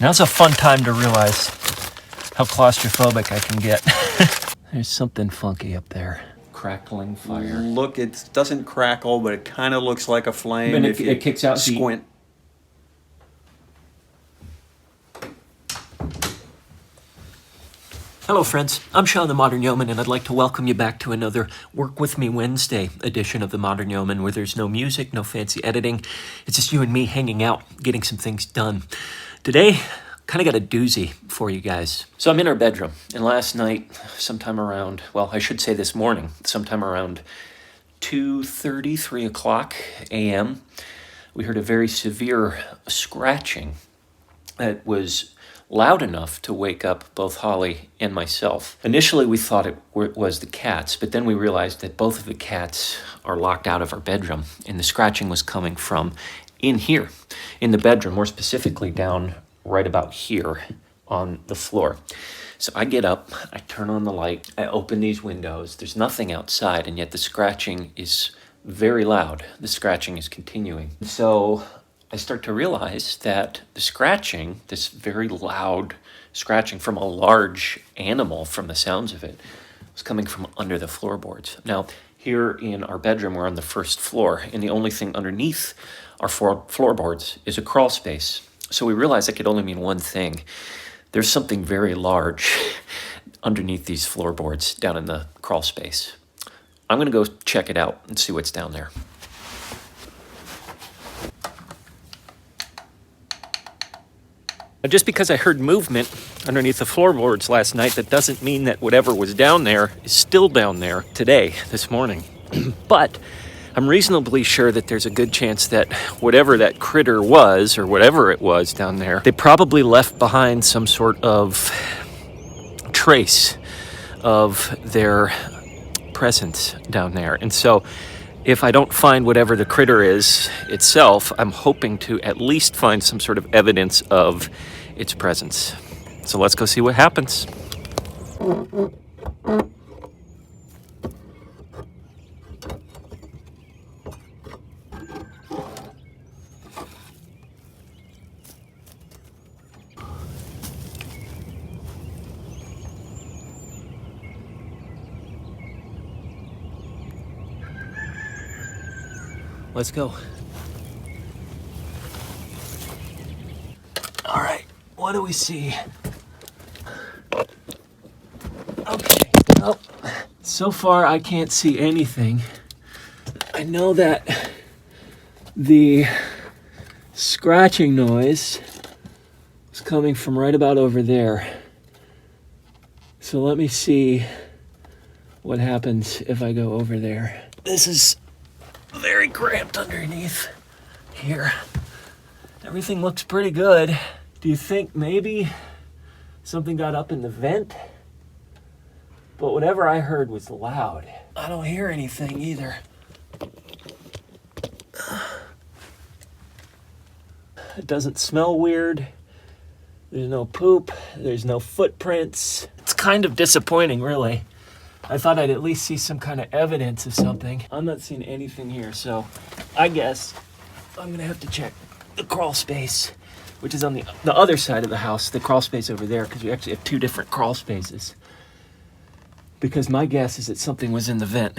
Now's a fun time to realize how claustrophobic I can get. There's something funky up there. Crackling fire. Look, it doesn't crackle, but it kind of looks like a flame And if you it kicks out squint. Hello friends, I'm Sean the Modern Yeoman, and I'd like to welcome you back to another Work With Me Wednesday edition of the Modern Yeoman, where there's no music, no fancy editing. It's just you and me hanging out, getting some things done. Today, kind of got a doozy for you guys. So I'm in our bedroom, and last night, sometime around, well, I should say this morning, sometime around 2:30, 3 o'clock a.m., we heard a very severe scratching that was loud enough to wake up both Holly and myself. Initially, we thought it was the cats, but then we realized that both of the cats are locked out of our bedroom, and the scratching was coming from in here, in the bedroom, more specifically down right about here on the floor. So I get up, I turn on the light, I open these windows. There's nothing outside, and yet the scratching is very loud. The scratching is continuing. So I start to realize that the scratching, this very loud scratching from a large animal, from the sounds of it, was coming from under the floorboards. Now, here in our bedroom, we're on the first floor, and the only thing underneath our floorboards is a crawl space. So we realized that could only mean one thing. There's something very large underneath these floorboards down in the crawl space. I'm gonna go check it out and see what's down there. Just because I heard movement underneath the floorboards last night, that doesn't mean that whatever was down there is still down there today, this morning. But I'm reasonably sure that there's a good chance that whatever that critter was, or whatever it was down there, they probably left behind some sort of trace of their presence down there. And so if I don't find whatever the critter is itself, I'm hoping to at least find some sort of evidence of its presence. So let's go see what happens. Let's go. All right, what do we see? Okay, well, so far I can't see anything. I know that the scratching noise is coming from right about over there. So let me see what happens if I go over there. This is very cramped underneath here. Everything looks pretty good. Do you think maybe something got up in the vent? But whatever I heard was loud. I don't hear anything either. It doesn't smell weird. There's no poop. There's no footprints. It's kind of disappointing, really. I thought I'd at least see some kind of evidence of something. I'm not seeing anything here, so I guess I'm gonna have to check the crawl space, which is on the other side of the house, the crawl space over there, because we actually have two different crawl spaces. Because my guess is that something was in the vent.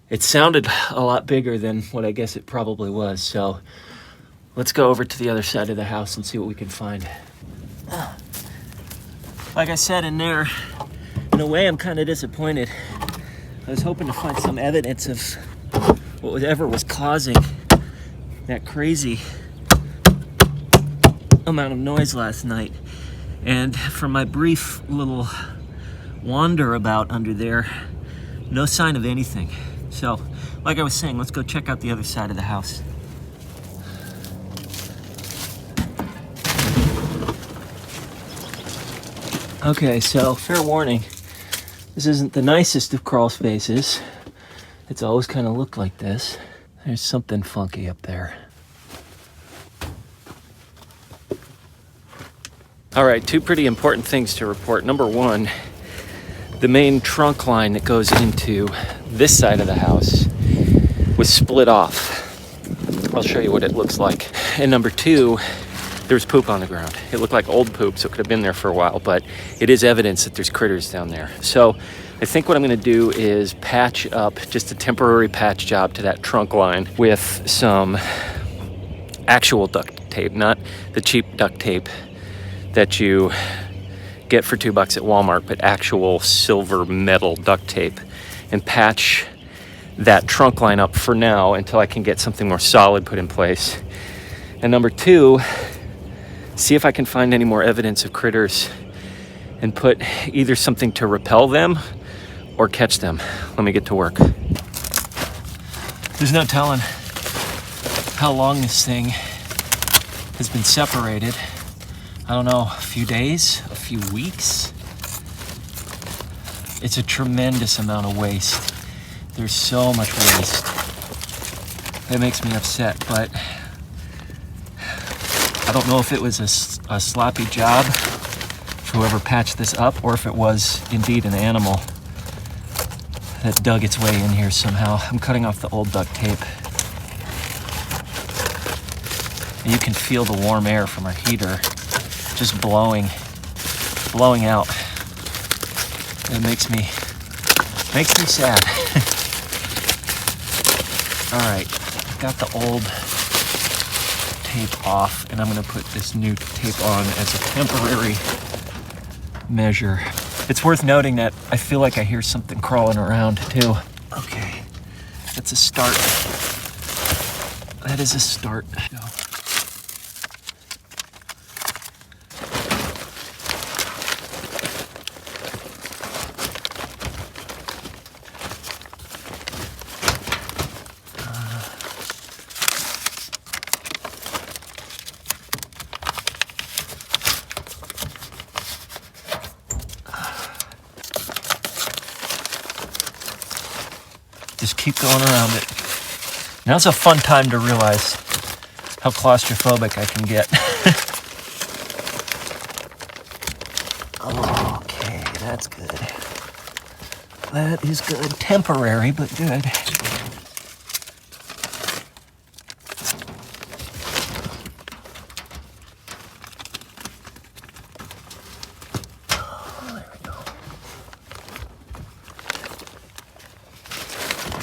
It sounded a lot bigger than what I guess it probably was, so let's go over to the other side of the house and see what we can find. Like I said, in there, in a way, I'm kind of disappointed. I was hoping to find some evidence of whatever was causing that crazy amount of noise last night. And from my brief little wander about under there, no sign of anything. So, like I was saying, let's go check out the other side of the house. Okay, so fair warning. This isn't the nicest of crawl spaces. It's always kind of looked like this. There's something funky up there. All right, two pretty important things to report. Number one, the main trunk line that goes into this side of the house was split off. I'll show you what it looks like. And number two, There's poop on the ground. It looked like old poop, so it could have been there for a while, but it is evidence that there's critters down there. So I think what I'm gonna do is patch up just a temporary patch job to that trunk line with some actual duct tape, not the cheap duct tape that you get for $2 at Walmart, but actual silver metal duct tape, and patch that trunk line up for now until I can get something more solid put in place. And number two, see if I can find any more evidence of critters and put either something to repel them or catch them. Let me get to work. There's no telling how long this thing has been separated. I don't know, a few days, a few weeks. It's a tremendous amount of waste. There's so much waste. It makes me upset, but I don't know if it was a sloppy job for whoever patched this up, or if it was indeed an animal that dug its way in here somehow. I'm cutting off the old duct tape. And you can feel the warm air from our heater just blowing out. It makes me sad. All right, I've got the old tape off, and I'm gonna put this new tape on as a temporary measure. It's worth noting that I feel like I hear something crawling around too. Okay, that's a start. That is a start. Just keep going around it. Now it's a fun time to realize how claustrophobic I can get. Okay, that's good. That is good. Temporary, but good.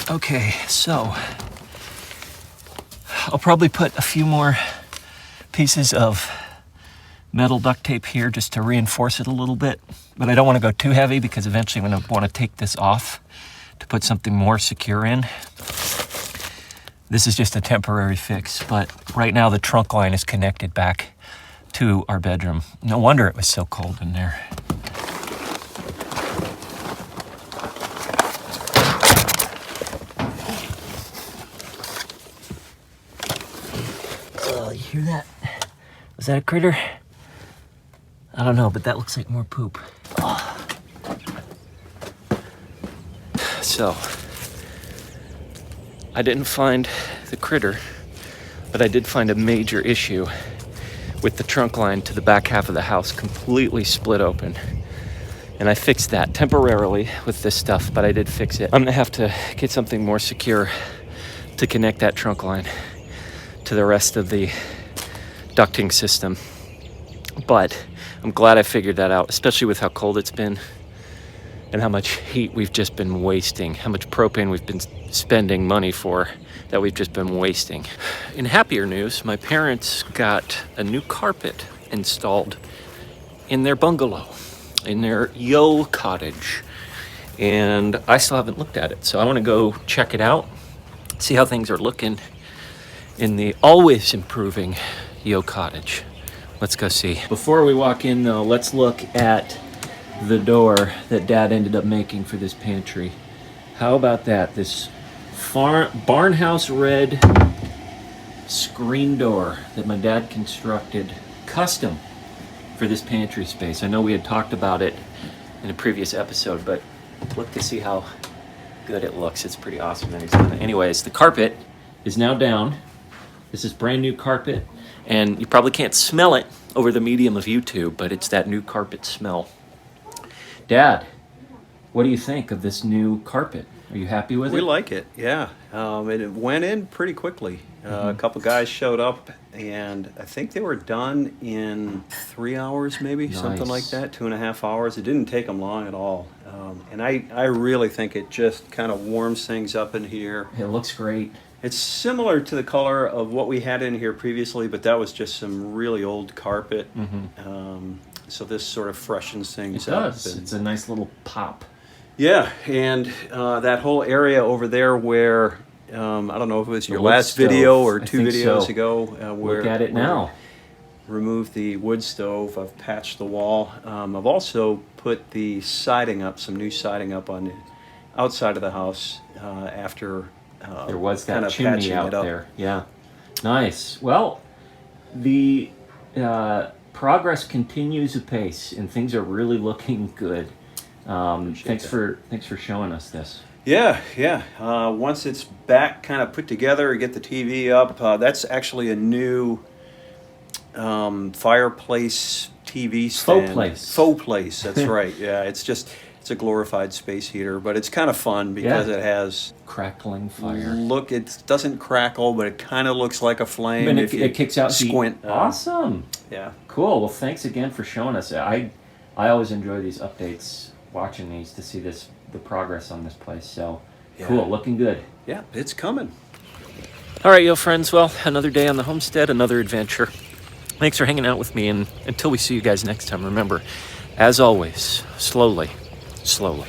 Okay, so I'll probably put a few more pieces of metal duct tape here just to reinforce it a little bit, but I don't want to go too heavy because eventually I'm going to want to take this off to put something more secure in. This is just a temporary fix, but right now the trunk line is connected back to our bedroom. No wonder it was so cold in there. You hear that? Was that a critter? I don't know, but that looks like more poop. Oh. So, I didn't find the critter, but I did find a major issue with the trunk line to the back half of the house completely split open. And I fixed that temporarily with this stuff, but I did fix it. I'm gonna have to get something more secure to connect that trunk line to the rest of the ducting system. But I'm glad I figured that out, especially with how cold it's been and how much heat we've just been wasting, how much propane we've been spending money for that we've just been wasting. In happier news, my parents got a new carpet installed in their bungalow, in their Yo cottage, and I still haven't looked at it. So I want to go check it out, see how things are looking in the always improving Yo cottage. Let's go see. Before we walk in though, let's look at the door that Dad ended up making for this pantry. How about that? This barnhouse red screen door that my dad constructed custom for this pantry space. I know we had talked about it in a previous episode, but look to see how good it looks. It's pretty awesome that he's done it. Anyways, the carpet is now down. This is brand new carpet, and you probably can't smell it over the medium of YouTube, but it's that new carpet smell. Dad, what do you think of this new carpet? Are you happy with it? We like it, yeah. It went in pretty quickly. A couple guys showed up and I think they were done in 3 hours, maybe something like Nice. that, 2.5 hours. It didn't take them long at all, and I really think it just kind of warms things up in here. It looks great. It's similar to the color of what we had in here previously, but that was just some really old carpet. So this sort of freshens It things up. does. It's a nice little pop. Yeah, and that whole area over there where I don't know if it was your wood last stove. video or I 2 think videos so. ago, where Look at it now. removed the wood stove. I've patched the wall. I've also put the siding up, some new siding up on the outside of the house after There was that kind of chimney patching out it up. there. Yeah. Nice. Well, the progress continues apace, and things are really looking good. Thanks for showing us this. Yeah, yeah. Once it's back kind of put together, get the TV up. That's actually a new fireplace TV stand. Faux place, that's right. Yeah, it's a glorified space heater, but it's kind of fun because Yeah. it has Crackling fire. it doesn't crackle, but it kind of looks like a flame And if you it kicks out heat. squint. Awesome. Yeah. Cool. Well, thanks again for showing us. I always enjoy these updates, watching these to see the progress on this place. So Yeah. cool, looking good. Yeah, it's coming. All right, yo friends. Well, another day on the homestead, another adventure. Thanks for hanging out with me, and until we see you guys next time, remember, as always, slowly, slowly.